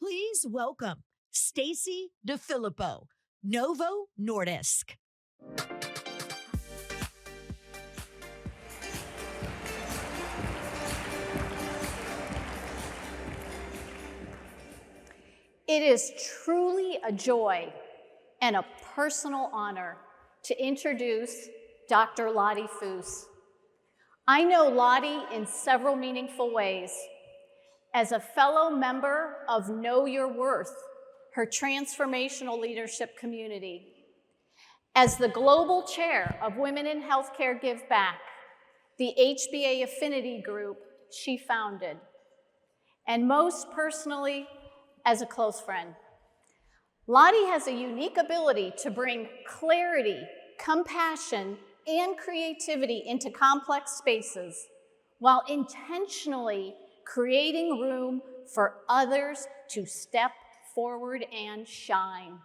Please welcome Stacy DeFilippo, Novo Nordisk. It is truly a joy and a personal honor to introduce Dr. Loddie Foose. I know Loddie in several meaningful ways. As a fellow member of Know Your Worth, her transformational leadership community. As the global chair of Women in Healthcare Give Back, the HBA affinity group she founded. And most personally, as a close friend. Loddie has a unique ability to bring clarity, compassion, and creativity into complex spaces while intentionally creating room for others to step forward and shine.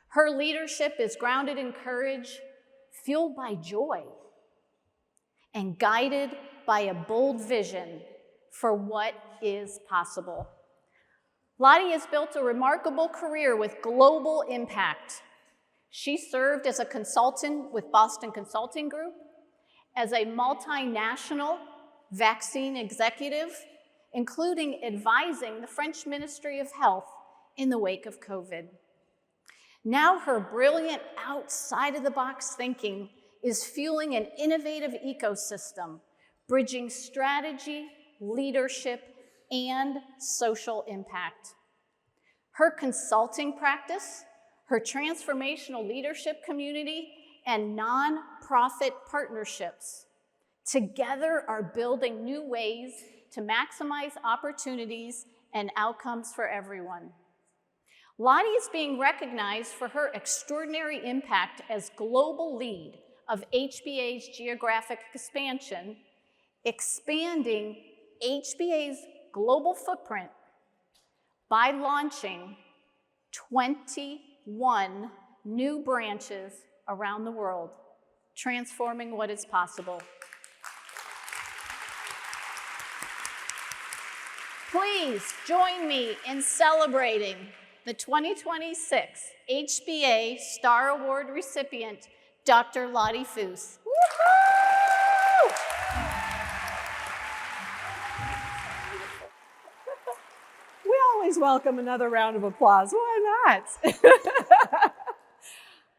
Her leadership is grounded in courage, fueled by joy, and guided by a bold vision for what is possible. Loddie has built a remarkable career with global impact. She served as a consultant with Boston Consulting Group, as a multinational vaccine executive, including advising the French Ministry of Health in the wake of COVID. Now her brilliant outside-of-the-box thinking is fueling an innovative ecosystem, bridging strategy, leadership, and social impact. Her consulting practice, her transformational leadership community, and nonprofit partnerships together are building new ways to maximize opportunities and outcomes for everyone. Loddie is being recognized for her extraordinary impact as global lead of HBA's Geographic Expansion, expanding HBA's global footprint by launching 21 new branches around the world, transforming what is possible. Please join me in celebrating the 2026 HBA STAR Award recipient, Dr. Loddie Foose. Woo-hoo! We always welcome another round of applause. Why not?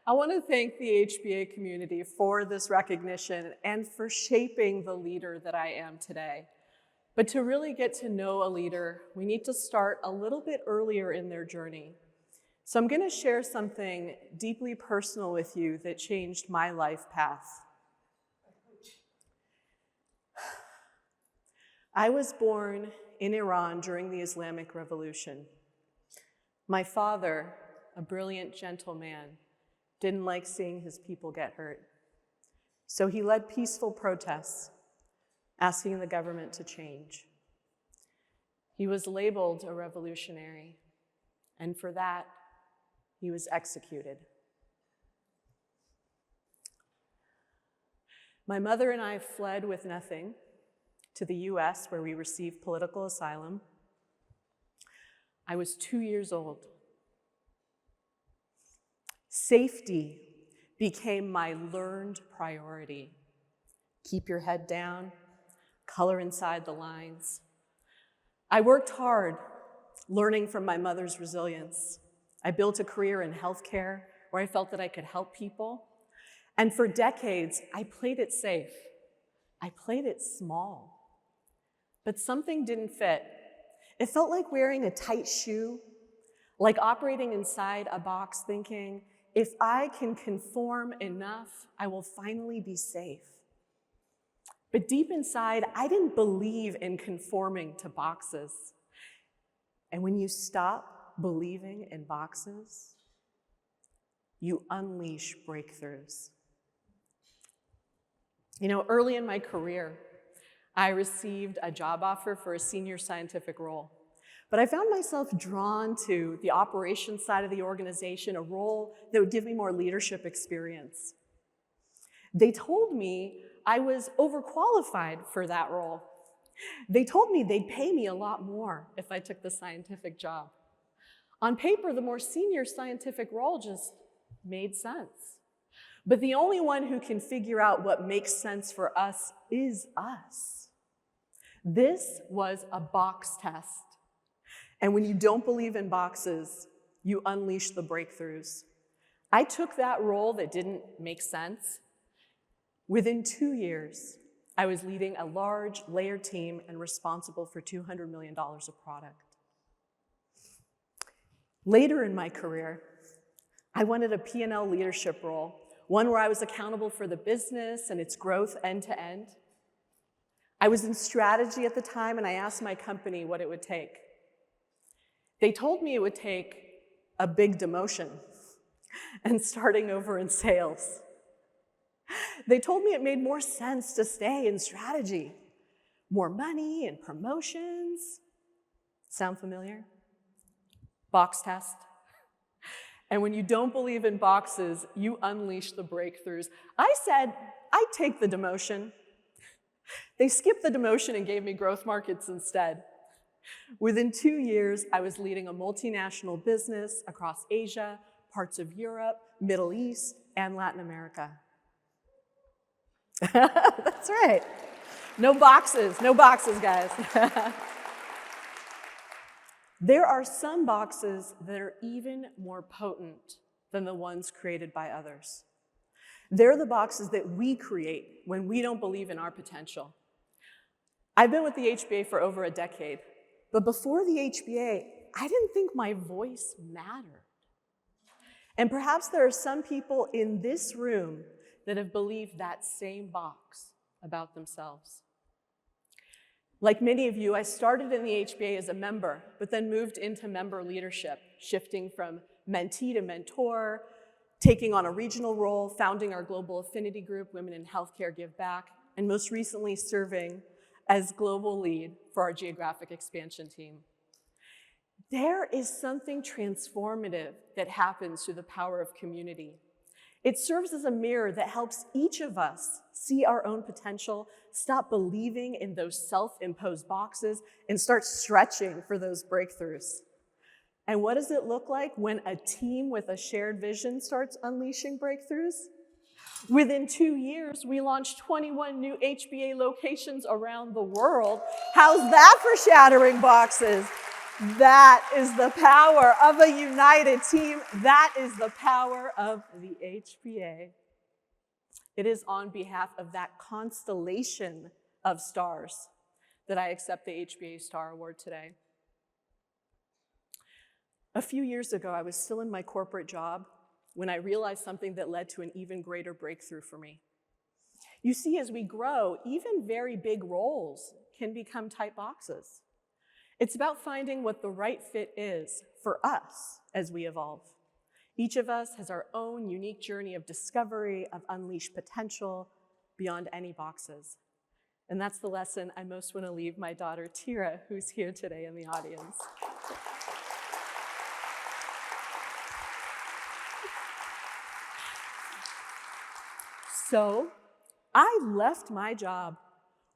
I want to thank the HBA community for this recognition and for shaping the leader that I am today. But to really get to know a leader, we need to start a little bit earlier in their journey. So I'm going to share something deeply personal with you that changed my life path. I was born in Iran during the Islamic Revolution. My father, a brilliant, gentle man, didn't like seeing his people get hurt. So he led peaceful protests, asking the government to change. He was labeled a revolutionary, and for that, he was executed. My mother and I fled with nothing to the US, where we received political asylum. I was 2 years old. Safety became my learned priority. Keep your head down, color inside the lines. I worked hard, learning from my mother's resilience. I built a career in healthcare where I felt that I could help people. And for decades, I played it safe. I played it small. But something didn't fit. It felt like wearing a tight shoe, like operating inside a box thinking, if I can conform enough, I will finally be safe. But deep inside, I didn't believe in conforming to boxes. And when you stop believing in boxes, you unleash breakthroughs. You know, early in my career, I received a job offer for a senior scientific role. But I found myself drawn to the operations side of the organization, a role that would give me more leadership experience. They told me I was overqualified for that role. They told me they'd pay me a lot more if I took the scientific job. On paper, the more senior scientific role just made sense. But the only one who can figure out what makes sense for us is us. This was a box test. And when you don't believe in boxes, you unleash the breakthroughs. I took that role that didn't make sense. Within 2 years, I was leading a large, layered team and responsible for $200 million of product. Later in my career, I wanted a P&L leadership role, one where I was accountable for the business and its growth end to end. I was in strategy at the time, and I asked my company what it would take. They told me it would take a big demotion and starting over in sales. They told me it made more sense to stay in strategy. More money and promotions. Sound familiar? Box test. And when you don't believe in boxes, you unleash the breakthroughs. I said, I'd take the demotion. They skipped the demotion and gave me growth markets instead. Within 2 years, I was leading a multinational business across Asia, parts of Europe, Middle East, and Latin America. That's right. No boxes, guys. There are some boxes that are even more potent than the ones created by others. They're the boxes that we create when we don't believe in our potential. I've been with the HBA for over a decade, but before the HBA, I didn't think my voice mattered. And perhaps there are some people in this room that have believed that same box about themselves. Like many of you, I started in the HBA as a member, but then moved into member leadership, shifting from mentee to mentor, taking on a regional role, founding our global affinity group, Women in Healthcare Give Back, and most recently serving as global lead for our geographic expansion team. There is something transformative that happens through the power of community. It serves as a mirror that helps each of us see our own potential, stop believing in those self-imposed boxes, and start stretching for those breakthroughs. And what does it look like when a team with a shared vision starts unleashing breakthroughs? Within 2 years, we launched 21 new HBA locations around the world. How's that for shattering boxes? That is the power of a united team. That is the power of the HBA. It is on behalf of that constellation of stars that I accept the HBA STAR Award today. A few years ago, I was still in my corporate job when I realized something that led to an even greater breakthrough for me. You see, as we grow, even very big roles can become tight boxes. It's about finding what the right fit is for us as we evolve. Each of us has our own unique journey of discovery, of unleashed potential beyond any boxes. And that's the lesson I most want to leave my daughter, Tira, who's here today in the audience. So I left my job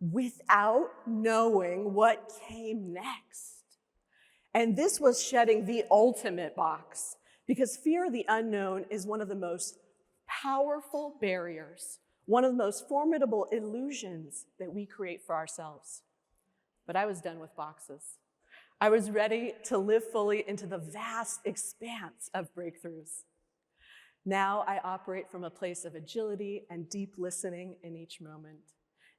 without knowing what came next. And this was shedding the ultimate box, because fear of the unknown is one of the most powerful barriers, one of the most formidable illusions that we create for ourselves. But I was done with boxes. I was ready to live fully into the vast expanse of breakthroughs. Now I operate from a place of agility and deep listening in each moment.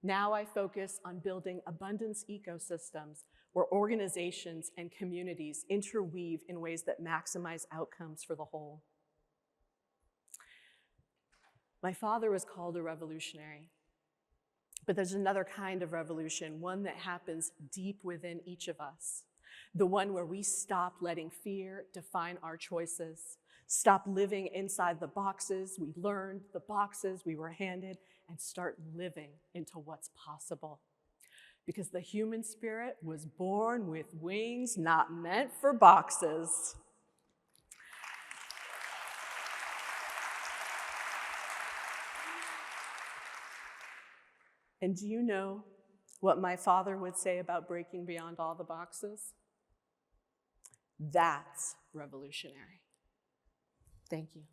Now I focus on building abundance ecosystems where organizations and communities interweave in ways that maximize outcomes for the whole. My father was called a revolutionary, but there's another kind of revolution, one that happens deep within each of us, the one where we stop letting fear define our choices, stop living inside the boxes we learned, the boxes we were handed, and start living into what's possible. Because the human spirit was born with wings not meant for boxes. And do you know what my father would say about breaking beyond all the boxes? That's revolutionary. Thank you.